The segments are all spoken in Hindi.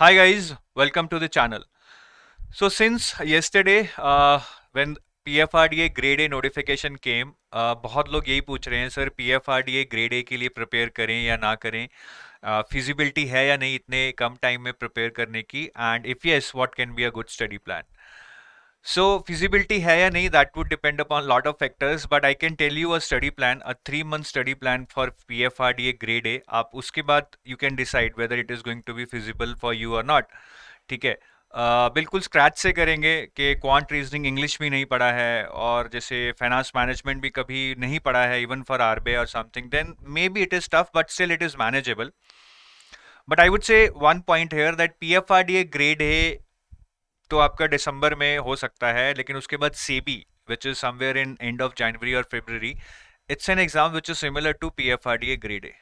Hi guys, welcome to the channel. So since yesterday when PFRDA grade A notification came, बहुत लोग यही पूछ रहे हैं सर PFRDA grade A के लिए प्रिपेयर करें या ना करें, फिजिबिलिटी है या नहीं इतने कम टाइम में प्रिपेयर करने की, and if yes what can be a good study plan. So feasibility है या नहीं, that would depend upon lot of factors, but I can tell you a study plan, a 3 month study plan for PFRDA grade A. आप उसके बाद you can decide whether it is going to be feasible for you or not. ठीक है. बिल्कुल स्क्रैच से करेंगे कि क्वांट रीजनिंग इंग्लिश भी नहीं पढ़ा है और जैसे फाइनेंस मैनेजमेंट भी कभी नहीं पढ़ा है इवन फॉर आरबीआई और something, then may be it is tough but still it is manageable. But I would say one point here that PFRDA grade A तो आपका दिसंबर में हो सकता है, लेकिन उसके बाद SEBI which is somewhere in end of January और February, it's an exam which is similar to PFRDA grade A.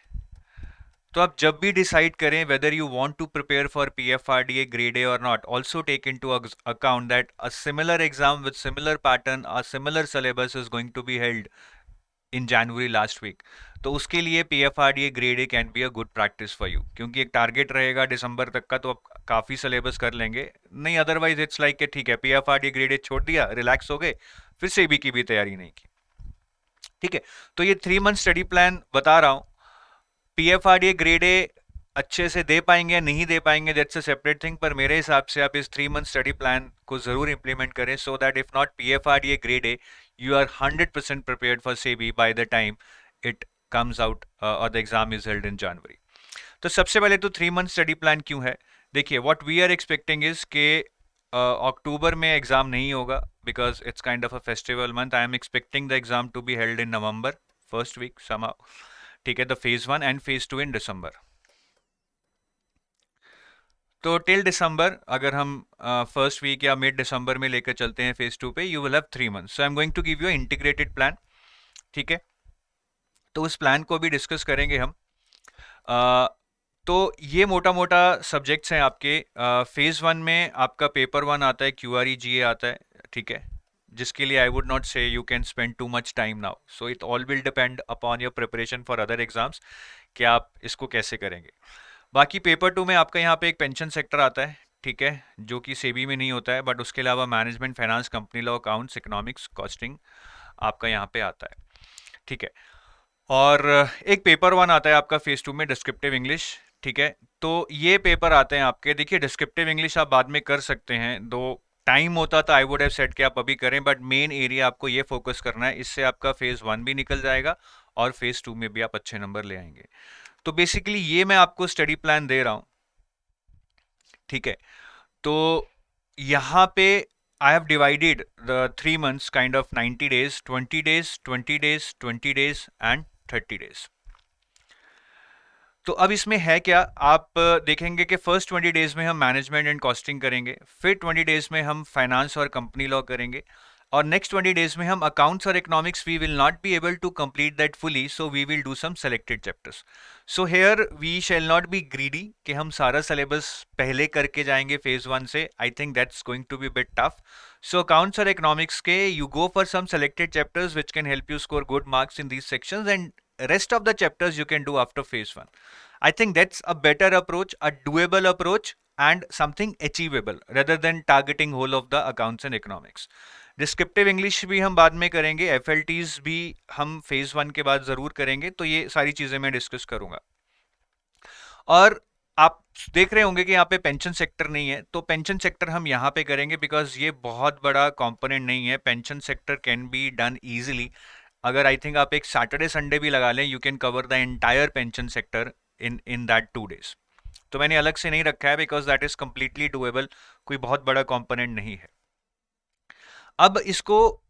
तो आप जब भी डिसाइड करें whether you want to prepare for PFRDA grade A or not, also take into account that a similar exam with similar pattern, a similar syllabus is going to be held in January last week. तो उसके लिए PFRDA grade A can be a good practice for you, क्योंकि एक टारगेट रहेगा दिसंबर तक का, तो आप काफ़ी सिलेबस कर लेंगे. नहीं अदरवाइज इट्स लाइक ठीक है PFRDA grade A छोड़ दिया, रिलैक्स हो गए, फिर सेबी की भी तैयारी नहीं की. ठीक है. तो ये 3 मंथ स्टडी प्लान बता रहा हूँ. पीएफआरडीए ग्रेड ए अच्छे से दे पाएंगे या नहीं दे पाएंगे, दैट्स अ सेपरेट थिंग, पर मेरे हिसाब से आप इस 3 मंथ स्टडी प्लान को जरूर इंप्लीमेंट करें so that if not PFRDA grade A, you are 100% prepared for SEBI by the time it comes out और the exam is held in January. तो सबसे पहले तो 3 मंथ स्टडी प्लान क्यों है. देखिए what we are expecting is के अक्टूबर में एग्जाम नहीं होगा because it's kind of a festival month. I am expecting the exam to be held in November first week somehow. ठीक है. The phase 1 and phase 2 in December. तो टिल दिसंबर अगर हम फर्स्ट वीक या मिड दिसंबर में लेकर चलते हैं फेज 2 पे, you will have 3 months. So I am going to give you integrated plan. ठीक है. तो उस प्लान को भी डिस्कस करेंगे हम. तो ये मोटा मोटा सब्जेक्ट्स हैं आपके. फेज 1 में आपका पेपर 1 आता है, क्यूआरई जीए आता है. ठीक है. जिसके लिए आई वुड नॉट से you can spend too much time now. So it all will depend upon your preparation for other exams कि आप इसको कैसे करेंगे. बाकी पेपर 2 में आपका यहाँ पे एक पेंशन सेक्टर आता है. ठीक है. जो कि सेबी में नहीं होता है, बट उसके अलावा management, finance, company law, accounts, economics, costing आपका यहाँ पे आता है. ठीक है. और एक पेपर 1 आता है आपका फेज 2 में, डिस्क्रिप्टिव इंग्लिश. ठीक है. तो ये पेपर आते हैं आपके. देखिए डिस्क्रिप्टिव इंग्लिश आप बाद में कर सकते हैं, दो टाइम होता तो आई वुड हैव सेड कि आप अभी करें, बट मेन एरिया आपको ये फोकस करना है. इससे आपका फेज 1 भी निकल जाएगा और फेज 2 में भी आप अच्छे नंबर ले आएंगे. तो बेसिकली ये मैं आपको स्टडी प्लान दे रहा हूं. ठीक है. तो यहाँ पे I have divided the 3 months kind of 90 days, 20 days, 20 days, 20 days and 30 days. तो अब इसमें है क्या, आप देखेंगे कि फर्स्ट 20 डेज में हम मैनेजमेंट एंड कॉस्टिंग करेंगे, फिर 20 डेज में हम फाइनेंस और कंपनी लॉ करेंगे, और नेक्स्ट 20 डेज में हम अकाउंट्स और economics we will not be able to complete that fully, so we will do some selected chapters. So here we shall not be greedy कि हम सारा सिलेबस पहले करके जाएंगे फेज 1 से. I think that's going to be bit tough. So accounts और इकोनॉमिक्स के you go for some selected chapters which can help you score good marks in these sections, and rest of the chapters you can do after phase 1. I think that's a better approach, a doable approach, and something achievable rather than targeting whole of the accounts and economics. Descriptive English भी हम बाद में करेंगे, एफएलटीज भी हम फेज 1 के बाद जरूर करेंगे. तो ये सारी चीजें मैं डिस्कस करूंगा. और आप देख रहे होंगे कि यहाँ पे पेंशन सेक्टर नहीं है, तो पेंशन सेक्टर हम यहाँ पे करेंगे बिकॉज ये बहुत बड़ा कंपोनेंट नहीं है. Pension sector can be done easily. अगर आई थिंक आप एक सैटरडे संडे भी लगा लें, you can cover the entire pension sector in that 2 days. तो मैंने अलग से नहीं रखा है because that is completely doable, कोई बहुत बड़ा कंपोनेंट नहीं है. अब इसको,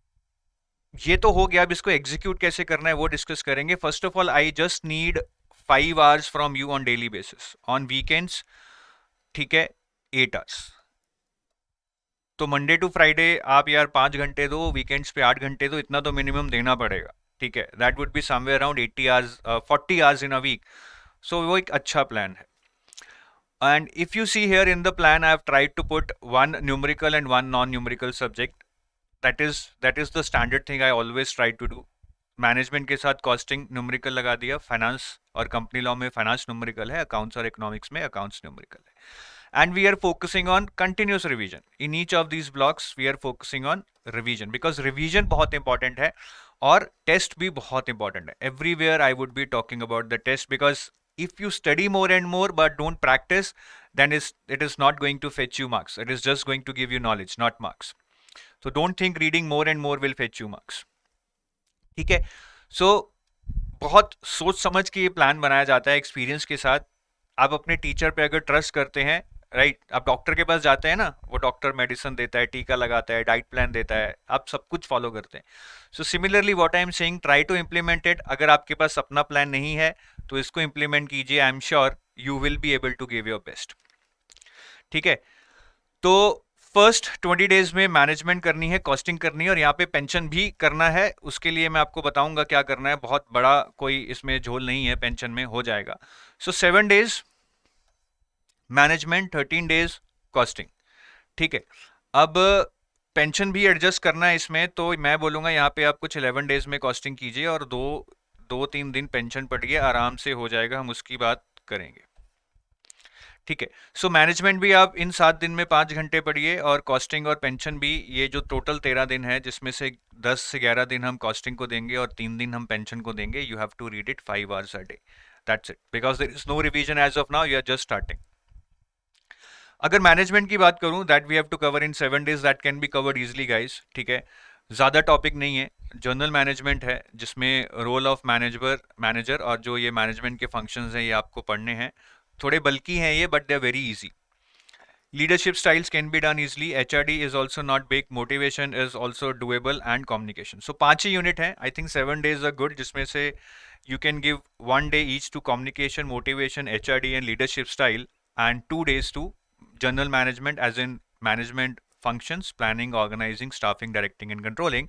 ये तो हो गया, अब इसको एग्जीक्यूट कैसे करना है वो डिस्कस करेंगे. First of all I just need 5 hours from you on daily basis, on weekends. ठीक है. 8 hours. तो मंडे टू फ्राइडे आप यार 5 घंटे दो, वीकेंड्स पे 8 घंटे दो, इतना तो मिनिमम देना पड़ेगा. ठीक है. That would be somewhere around 80 hours, 40 hours in a week. So वो एक अच्छा प्लान है. And if you see here in the plan I have tried to put 1 numerical and 1 non numerical subject. That is the standard thing I always try to do. Management के साथ कॉस्टिंग न्यूमेरिकल लगा दिया, फाइनेंस और कंपनी लॉ में फाइनेंस न्यूमेरिकल है, अकाउंट्स और इकोनॉमिक्स में अकाउंट्स न्यूमेरिकल है. and we are focusing on continuous revision. In each of these blocks we are focusing on revision, because revision बहुत important है और test भी बहुत important है. Everywhere I would be talking about the test, because if you study more and more but don't practice, then it is not going to fetch you marks. It is just going to give you knowledge, not marks. So don't think reading more and more will fetch you marks. ठीक है. So बहुत सोच समझ के ये प्लान बनाया जाता है एक्सपीरियंस के साथ. आप अपने टीचर पे अगर ट्रस्ट करते हैं, राइट, आप डॉक्टर के पास जाते हैं ना, वो डॉक्टर मेडिसिन देता है, टीका लगाता है, डाइट प्लान देता है, आप सब कुछ फॉलो करते हैं. So similarly what I am saying, try to implement it. अगर आपके पास अपना प्लान नहीं है तो इसको इम्प्लीमेंट कीजिए. I am sure you will be able to give your best. ठीक है. तो फर्स्ट 20 डेज में मैनेजमेंट करनी है, कॉस्टिंग करनी है और यहाँ पे पेंशन भी करना है. उसके लिए मैं आपको बताऊंगा क्या करना है. बहुत बड़ा कोई इसमें झोल नहीं है, पेंशन में हो जाएगा. सो 7 डेज मैनेजमेंट, 13 डेज कॉस्टिंग. ठीक है. अब पेंशन भी एडजस्ट करना है इसमें, तो मैं बोलूंगा यहाँ पे आप कुछ 11 डेज में कॉस्टिंग कीजिए और 2-3 दिन पेंशन पढ़िए, आराम से हो जाएगा. हम उसकी बात करेंगे. ठीक है. सो मैनेजमेंट भी आप इन 7 दिन में 5 घंटे पढ़िए और कॉस्टिंग और पेंशन भी, ये जो टोटल 13 दिन है जिसमें से 10 से 11 दिन हम कॉस्टिंग को देंगे और 3 दिन हम पेंशन को देंगे. You have to read it 5 hours a day. That's it, because there is no revision as of now, you are just starting. अगर मैनेजमेंट की बात करूं, that we have to cover in 7 days, that can be covered easily guys. ठीक है. ज़्यादा टॉपिक नहीं है. जनरल मैनेजमेंट है जिसमें रोल ऑफ मैनेजर और जो ये मैनेजमेंट के फंक्शंस हैं ये आपको पढ़ने हैं. थोड़े बल्कि हैं ये, but they are very easy. Leadership styles can be done easily. HRD is also not big. Motivation is also doable and communication. So 5 ही यूनिट हैं. I think 7 days are good, जिसमें से you can give 1 day each to communication, motivation, HRD and leadership style, and 2 days to general management as in management functions, planning, organizing, staffing, directing and controlling,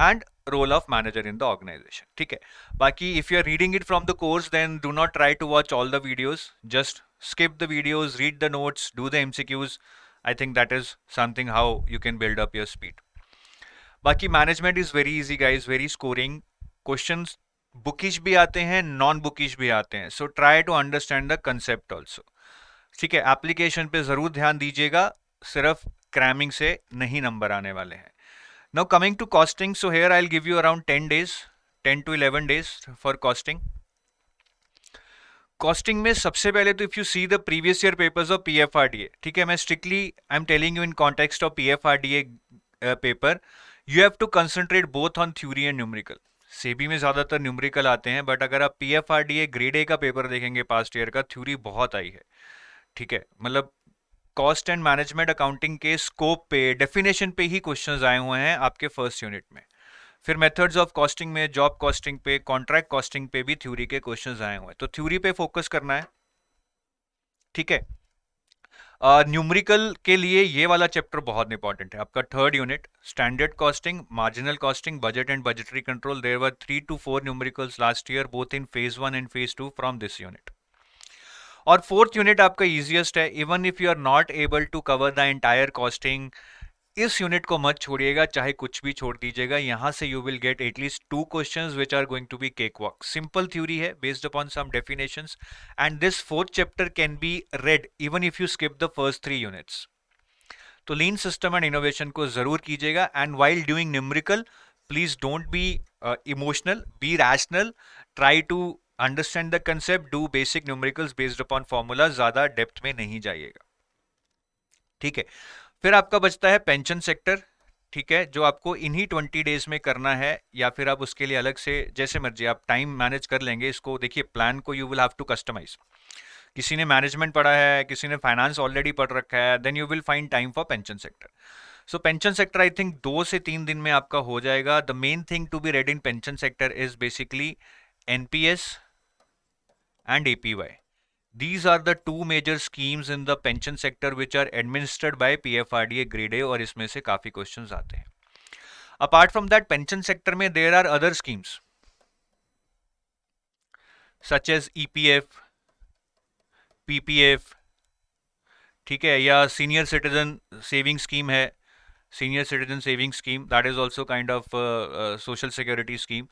and role of manager in the organization. ठीक है. बाकी if you are reading it from the course, then do not try to watch all the videos. Just skip the videos, read the notes, do the MCQs. I think that is something how you can build up your speed. बाकी management is very easy guys, very scoring. Questions bookish भी आते हैं, non bookish भी आते हैं. So try to understand the concept also. ठीक है. एप्लीकेशन पे जरूर ध्यान दीजिएगा, सिर्फ क्रैमिंग से नहीं नंबर आने वाले हैं. Now coming to costing, so here I will give you around 10 days, 10 to 11 days for costing. Costing में सबसे पहले तो if you see the previous year papers of PFRDA, ठीक है, मैं strictly I am telling you in context of PFRDA paper, you have to concentrate both on theory and numerical. SEBI में ज्यादातर न्यूमेरिकल आते हैं, बट अगर आप PFRDA ग्रेड ए का पेपर देखेंगे पास्ट ईयर का, थ्योरी बहुत आई है. ठीक है. मतलब कॉस्ट एंड मैनेजमेंट अकाउंटिंग के स्कोप पे, डेफिनेशन पे ही क्वेश्चंस आए हुए हैं आपके फर्स्ट यूनिट में. फिर मेथड्स ऑफ कॉस्टिंग में, जॉब कॉस्टिंग पे, कॉन्ट्रैक्ट कॉस्टिंग पे भी थ्योरी के क्वेश्चंस आए हुए हैं. तो थ्योरी पे फोकस करना है. ठीक है. न्यूमेरिकल के लिए ये वाला चैप्टर बहुत इंपॉर्टेंट है. आपका 3rd unit, standard costing, marginal costing, budget and budgetary control. There were 3 to 4 numericals last year, both in phase 1 and phase 2 from this unit. और 4th यूनिट आपका इजीएस्ट है. Even if you are not able to cover the entire costing, इस यूनिट को मत छोड़िएगा, चाहे कुछ भी छोड़ दीजिएगा. यहां से you will get at least 2 questions which are going to be cake walk. Simple theory है based upon some definitions, and this 4th chapter can be read even if you skip the first 3 units. तो लीन सिस्टम एंड इनोवेशन को जरूर कीजिएगा. And while doing numerical, please don't be emotional, be rational, try to understand the concept, do basic numericals based upon formula, ज्यादा डेप्थ में नहीं जाइएगा. ठीक है. फिर आपका बचता है पेंशन सेक्टर. ठीक है, जो आपको इन्हीं 20 डेज में करना है, या फिर आप उसके लिए अलग से जैसे मर्जी आप टाइम मैनेज कर लेंगे. इसको देखिए, प्लान को you will have to customise. किसी ने मैनेजमेंट पढ़ा है, किसी ने फाइनेंस ऑलरेडी पढ़ रखा है, then you will find time for pension sector. So pension sector I think 2 से 3 दिन में आपका हो जाएगा. The main thing to be read in pension sector is basically NPS and APY. These are the 2 major schemes in the pension sector which are administered by PFRDA grade A, और इसमें से काफी क्वेश्चंस आते हैं. Apart from that, pension sector में there are other schemes such as EPF, PPF, ठीक है, या सीनियर सिटीजन सेविंग स्कीम है. Senior citizen saving scheme, that is also kind of social security scheme.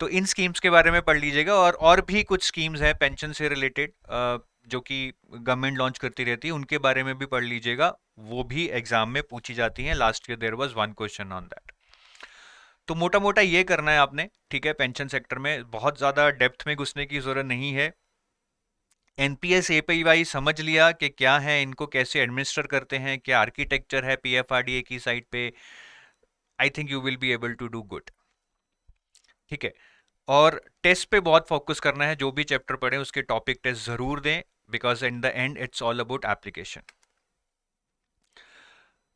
तो इन स्कीम्स के बारे में पढ़ लीजिएगा. और भी कुछ स्कीम्स हैं पेंशन से रिलेटेड, जो कि गवर्नमेंट लॉन्च करती रहती है, उनके बारे में भी पढ़ लीजिएगा, वो भी एग्जाम में पूछी जाती हैं। Last year there was one question on that. तो मोटा मोटा ये करना है आपने, ठीक है। पेंशन सेक्टर में बहुत ज़्यादा डेप्थ में घुसने की ज़रूरत नहीं है। एनपीएस एपीवाई समझ लिया कि क्या है, इनको कैसे एडमिनिस्टर करते हैं, क्या आर्किटेक्चर है पीएफआरडीए की साइड पे, I think you will be able to do good, ठीक है। और टेस्ट पे बहुत फोकस करना है, जो भी चैप्टर पढ़े उसके टॉपिक टेस्ट जरूर दें, because in the end it's all about application.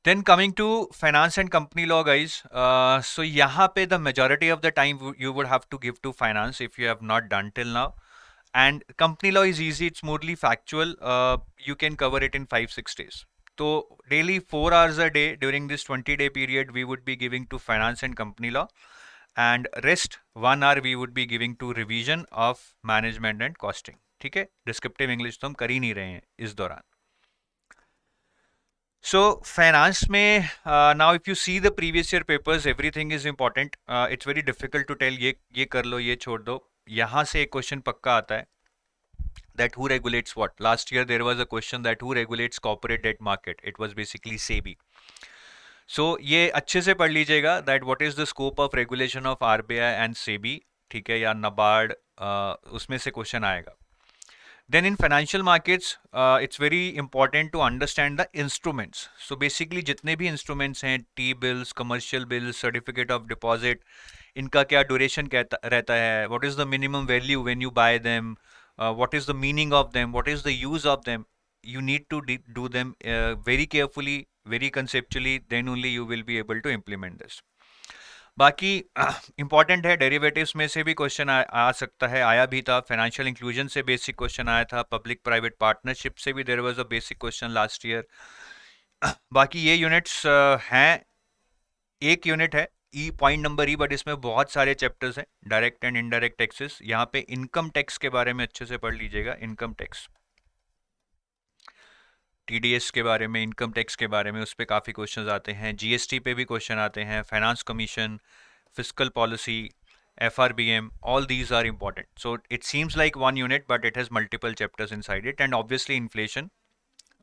Then coming to finance and company law, guys. So यहाँ पे the majority of the time you would have to give to finance if you have not done till now. And company law is easy. It's mostly factual. You can cover it in 5-6 days. So daily 4 hours a day during this 20-day period we would be giving to finance and company law, and rest 1 hour we would be giving to revision of management and costing. ठीक है, डिस्क्रिप्टिव इंग्लिश तो हम कर ही नहीं रहे हैं इस दौरान। So finance में now if you see the previous year papers, everything is important. It's very difficult to tell ये कर लो ये छोड़ दो। यहाँ से एक क्वेश्चन पक्का आता है, that who regulates what. Last year there was a question that who regulates corporate debt market. It was basically SEBI. So ये अच्छे से पढ़ लीजिएगा that what is the scope of regulation of RBI and SEBI, ठीक है, या NABARD, उसमें से क्वेश्चन आएगा। Then in financial markets, it's very important to understand the instruments. So basically जितने भी instruments हैं, T-bills, commercial bills, certificate of deposit, इनका क्या duration रहता है, what is the minimum value when you buy them, what is the meaning of them, what is the use of them. You need to do them very carefully, very conceptually, then only you will be able to implement this. बाकी इंपॉर्टेंट है, डेरिवेटिव्स में से भी क्वेश्चन आ सकता है, आया भी था। फाइनेंशियल इंक्लूजन से बेसिक क्वेश्चन आया था, पब्लिक प्राइवेट पार्टनरशिप से भी there was a basic question last year. बाकी ये यूनिट्स हैं, एक यूनिट है E, point number E, but इसमें बहुत सारे चैप्टर्स हैं, डायरेक्ट एंड इनडायरेक्ट टैक्सेस। यहाँ पे इनकम टैक्स के बारे में अच्छे से पढ़ लीजिएगा, इनकम टैक्स, टीडीएस के बारे में, इनकम टैक्स के बारे में, उस पर काफ़ी क्वेश्चंस आते हैं। जीएसटी पे भी क्वेश्चन आते हैं, finance commission, fiscal policy, FRBM, all these are important. So it seems like one unit, but it has multiple chapters inside it, and obviously inflation,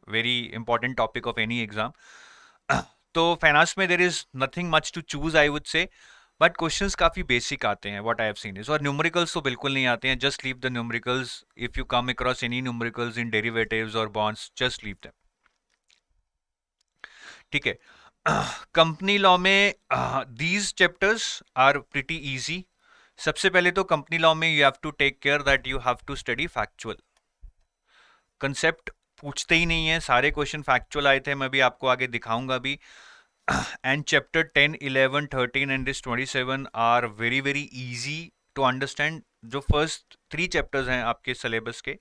very important topic of any exam. तो फाइनेंस में there is nothing much to choose, I would say, but questions काफ़ी basic आते हैं, what I have seen is, और numericals तो बिल्कुल नहीं आते हैं, just leave the numericals. If you come across any numericals in derivatives or bonds, just leave them, ठीक है। कंपनी लॉ में these chapters are pretty easy. सबसे पहले तो कंपनी लॉ में you have to take care that you have to study factual. Concept पूछते ही नहीं है, सारे क्वेश्चन फैक्चुअल आए थे, मैं भी आपको आगे दिखाऊंगा भी। And chapter 10, 11, 13 and this 27 are very very easy to understand. जो फर्स्ट 3 चैप्टर्स हैं आपके सिलेबस के,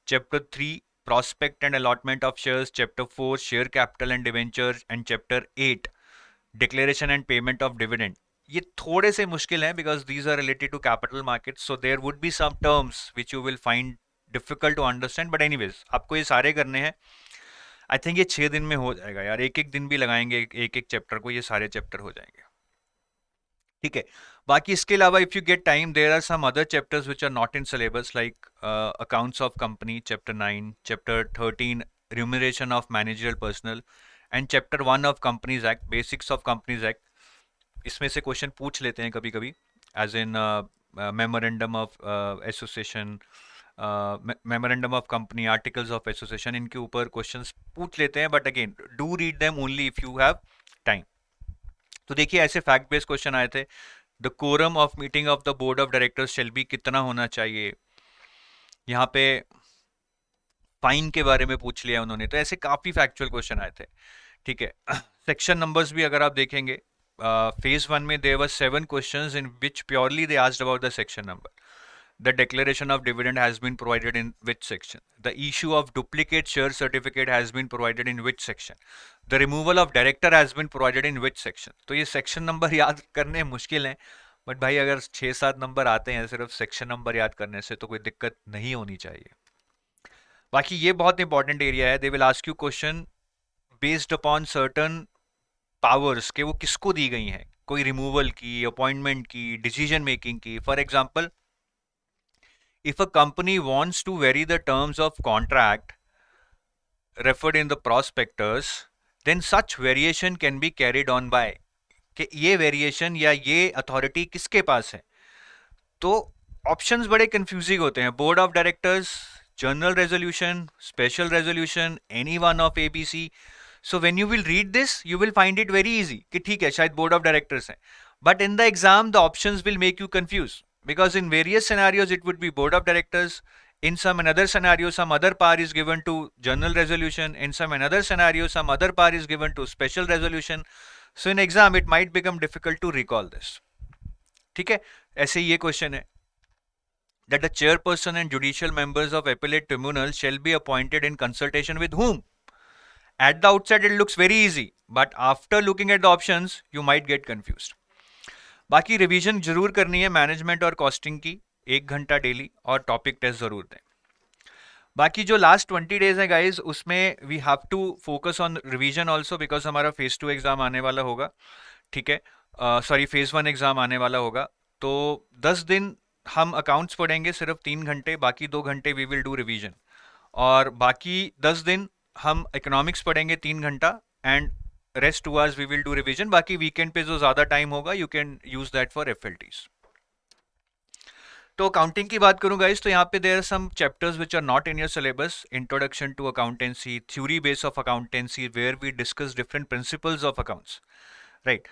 chapter 3 prospect and allotment of shares, chapter 4 share capital and debentures, and chapter 8 declaration and payment of dividend. ये थोड़े से मुश्किल हैं because these are related to capital markets, so there would be some terms which you will find difficult to understand, but anyways आपको ये सारे करने हैं। आई थिंक ये 6 दिन में हो जाएगा यार, एक एक दिन भी लगाएंगे एक एक चैप्टर को, ये सारे चैप्टर हो जाएंगे, ठीक है। बाकी इसके अलावा if you get time, there are some other chapters which are not in syllabus, like accounts of company chapter 9, chapter 13 remuneration of managerial personal, and chapter 1 of companies act, basics of companies act. इसमें से क्वेश्चन पूछ लेते हैं कभी कभी, as in memorandum of association, memorandum of company, articles of association, इनके ऊपर क्वेश्चंस पूछ लेते हैं, but again do read them only if you have time. तो देखिए ऐसे फैक्ट बेस्ड क्वेश्चन आए थे, the quorum of meeting of the board of directors shall be, कितना होना चाहिए। यहाँ पे फाइन के बारे में पूछ लिया उन्होंने, तो ऐसे काफी फैक्चुअल क्वेश्चन आए थे, ठीक है। सेक्शन नंबर्स भी अगर आप देखेंगे, फेज 1 में there were 7 questions in which purely they asked about the section number. The declaration of dividend has been provided in which section? The issue of duplicate share certificate has been provided in which section? The removal of director has been provided in which section? तो ये सेक्शन नंबर याद करने मुश्किल हैं, बट भाई अगर 6-7 नंबर आते हैं सिर्फ सेक्शन नंबर याद करने से तो कोई दिक्कत नहीं होनी चाहिए। बाकी ये बहुत इंपॉर्टेंट एरिया है, they will ask you question based upon certain powers के वो किसको दी गई हैं, कोई रिमूवल की, अपॉइंटमेंट की, डिसीजन मेकिंग की। For example if a company wants to vary the terms of contract referred in the prospectus, then such variation can be carried on by, कि ये वेरिएशन या ये अथॉरिटी किसके पास है. तो ऑप्शंस बड़े कंफ्यूजिंग होते हैं. Board of directors, general resolution, special resolution, any one of ABC. So when you will read this you will find it very easy कि ठीक है शायद बोर्ड ऑफ डायरेक्टर्स है, but in the exam the options will make you confuse because in various scenarios it would be board of directors, in some another scenario some other power is given to general resolution, in some another scenario some other power is given to special resolution. So in exam it might become difficult to recall this. ठीक है, ऐसे ये क्वेश्चन है that the chairperson and judicial members of appellate tribunal shall be appointed in consultation with whom. At the outset it looks very easy, but after looking at the options you might get confused. बाकी रिवीजन जरूर करनी है मैनेजमेंट और कॉस्टिंग की, 1 घंटा डेली, और टॉपिक टेस्ट जरूर दें. बाकी जो लास्ट 20 डेज है गाइज उसमें we have to focus on revision also because हमारा फेज 2 एग्जाम आने वाला होगा. ठीक है, सॉरी फेज 1 एग्जाम आने वाला होगा. तो 10 दिन हम अकाउंट्स पढ़ेंगे सिर्फ 3 घंटे, बाकी 2 घंटे वी विल डू रिवीजन. और बाकी 10 दिन हम इकोनॉमिक्स पढ़ेंगे 3 घंटा and rest 2 hours we will do revision. बाकी वीकेंड पे जो ज्यादा टाइम होगा you can use that for FLTs. तो अकाउंटिंग की बात करूं गाइस तो यहाँ पे there are some chapters which are not in your syllabus. Introduction to accountancy, theory base of accountancy where we discuss different principles of accounts, right.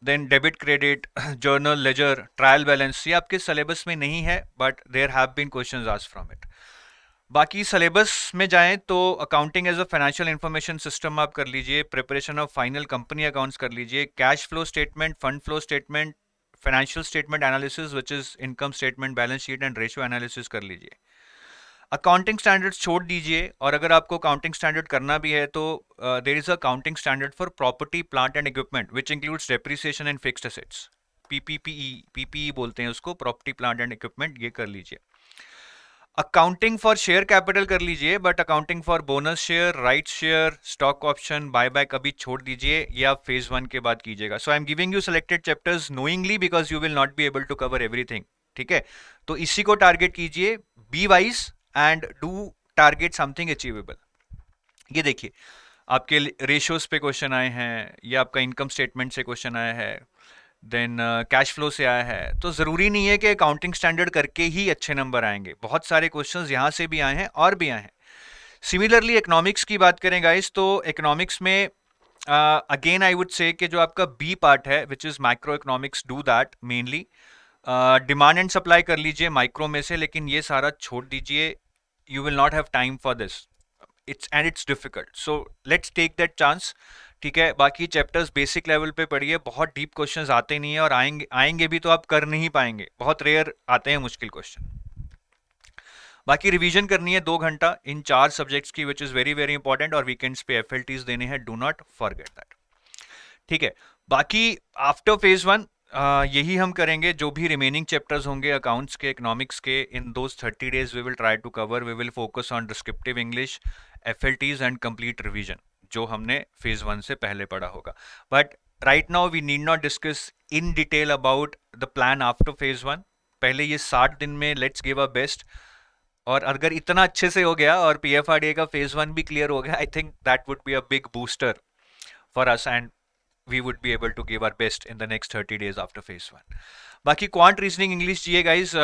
Then debit credit, journal ledger, trial balance, ये आपके सिलेबस में नहीं है but there have been questions asked from it. बाकी सिलेबस में जाएं तो accounting as a financial information system आप कर लीजिए, preparation of final company accounts कर लीजिए, cash flow statement, fund flow statement, financial statement analysis which is income statement, balance sheet and ratio analysis कर लीजिए. अकाउंटिंग स्टैंडर्ड्स छोड़ दीजिए, और अगर आपको अकाउंटिंग स्टैंडर्ड करना भी है तो there is a accounting standard for property plant and equipment which includes depreciation and fixed assets, PPE बोलते हैं उसको, प्रॉपर्टी प्लांट एंड इक्विपमेंट, ये कर लीजिए. अकाउंटिंग फॉर शेयर कैपिटल कर लीजिए, but accounting for bonus share, right share, stock option, buyback अभी छोड़ दीजिए, ये आप फेज 1 के बाद कीजिएगा. So I am giving you selected chapters knowingly because you will not be able to cover everything. ठीक है, तो इसी को टारगेट कीजिए, be wise and do target something achievable. ये देखिए आपके रेशियोज पे क्वेश्चन आए हैं, ये आपका इनकम स्टेटमेंट से क्वेश्चन आया है, देन कैश फ्लो से आया है. तो ज़रूरी नहीं है कि अकाउंटिंग स्टैंडर्ड करके ही अच्छे नंबर आएंगे, बहुत सारे क्वेश्चंस यहाँ से भी आए हैं और भी आए हैं. सिमिलरली इकोनॉमिक्स की बात करें गाइस तो इकोनॉमिक्स में अगेन आई वुड से कि जो आपका बी पार्ट है which is micro economics, do that mainly. Demand and supply कर लीजिए माइक्रो में से, लेकिन ये सारा छोड़ दीजिए, you will not have time for this, it's difficult. So let's take that chance. ठीक है, बाकी चैप्टर्स बेसिक लेवल पे पढ़िए, बहुत डीप क्वेश्चंस आते नहीं है, और आएंगे भी तो आप कर नहीं पाएंगे, बहुत रेयर आते हैं मुश्किल क्वेश्चन. बाकी रिवीजन करनी है 2 घंटा इन 4 सब्जेक्ट्स की which is very very important, और वीकेंड्स पे एफएलटीज देने हैं, डू नॉट फॉरगेट दैट. ठीक है, बाकी आफ्टर फेज 1 यही हम करेंगे, जो भी रिमेनिंग चैप्टर्स होंगे अकाउंट्स के, इकोनॉमिक्स के, in those 30 days we will try to cover. We will focus on descriptive English, FLTs and complete revision जो हमने फेज 1 से पहले पढ़ा होगा. But right now we need not discuss in detail about the plan after phase 1. पहले ये 60 दिन में लेट्स गिव अ बेस्ट, और अगर इतना अच्छे से हो गया और पीएफआरडीए का फेज 1 भी क्लियर हो गया, I think that would be a big booster for us and we would be able to give our best in the next 30 days after phase 1. बाकी क्वांट रीजनिंग इंग्लिश जी गाइज,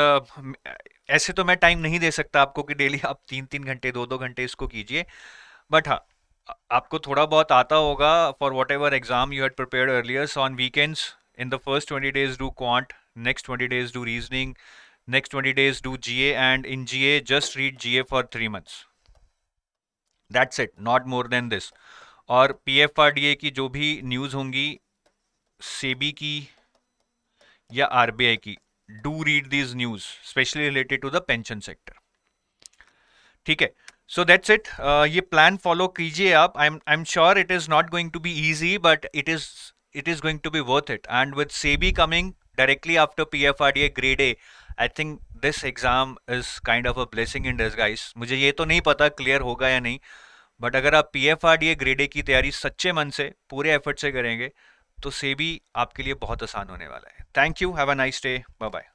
ऐसे तो मैं टाइम नहीं दे सकता आपको कि डेली आप 3-3 घंटे 2-2 घंटे इसको कीजिए, बट हाँ आपको थोड़ा बहुत आता होगा for what ever exam you had prepared earlier. So on weekends in the first 20 days do quant, next 20 days do reasoning, next 20 days do GA, and in GA just read GA for 3 months. That's it, not more than this. और पीएफआरडीए की जो भी न्यूज़ होंगी, सेबी की या आरबीआई की, do read these news specially related to the pension sector. ठीक है, सो दैट्स इट. ये प्लान फॉलो कीजिए आप. I am sure it is not going to be easy, but it is going to be worth it. And with SEBI coming directly after PFRDA grade A, I think this exam is kind of a blessing in disguise. मुझे ये तो नहीं पता क्लियर होगा या नहीं, बट अगर आप PFRDA ग्रेड ए की तैयारी सच्चे मन से पूरे एफर्ट से करेंगे तो सेबी आपके लिए बहुत आसान होने वाला है. Thank you, have a nice day, bye bye.